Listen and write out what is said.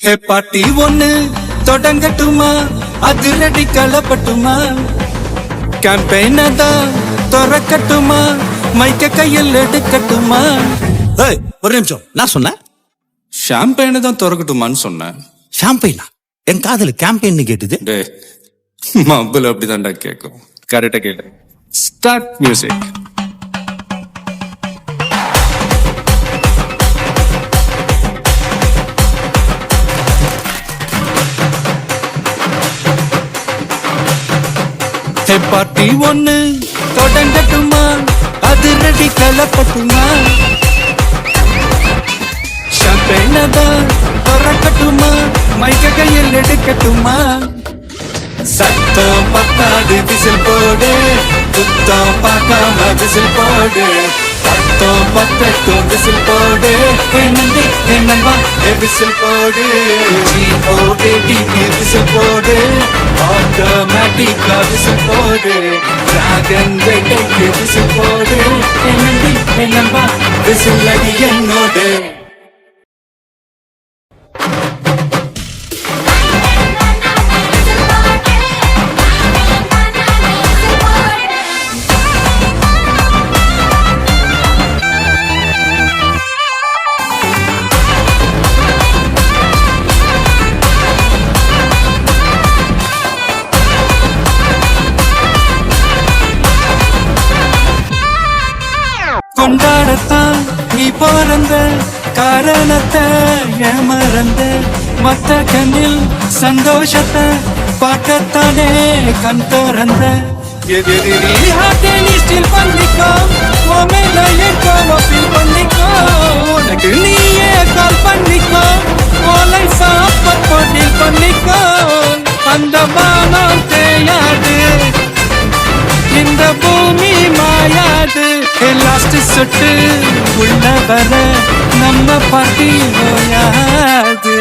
ஹே பாட்டி ஒண்ணு தொடங்கட்டுமா, அதிரடி கலப்பட்டுமா, கேம்பெயின தான் திறக்கட்டுமா, மைக்க கையில் எடுக்கட்டுமா. ஒரு நிமிஷம், நான் சொன்னேன் ஷாம்பெயின தான் திறக்கட்டுமான்னு சொன்னேன். ஷாம்பெயினா? என் காதல கேம்பெயின் கேட்டுது. டே மబ్బுல அப்படிதான்டா கேட்கும். கரெக்டா கேட்டு ஸ்டார்ட் மியூசிக். ஹே பாட்டி ஒண்ணு தொடங்கட்டுமா, அதிரடி கலப்பட்டுமா, ஷாம்பெயின தான் திறக்கட்டுமா, மைக்க கையில் எடுக்கட்டுமா. சத்தம் பத்தாது விசில் போடு, சுத்தம் பார்க்காம விசில் போடு, சத்தம் பத்தட்டும் விசில் போடு, நந்தி நண்பா விசில் போடு, விசில் போடு, ஆட்டோமேட்டிக்கா விசில் போடு, டிராகன் வேட்டைக்கு விசில் போடு, நந்தி நண்பா விசில் அடி என்னோடு. கொண்டாடத்தான் நீ பிறந்த காரணத்தை ஏமறந்த, மத்த கண்ணில் சந்தோஷத்தை பார்க்கத்தானே கண் திறந்த. பண்ணிக்கோ பண்ணிக்கோ, உனக்கு நீயே கால் பண்ணிக்கோ, ஓலை சாப்பில் பண்ணிக்கோ. அந்த மானம் தேயாது, இந்த பூமி மாயாது, லாஸ்ட் சொட்டு உள்ள வர நம்ம பாட்டி ஓயாது.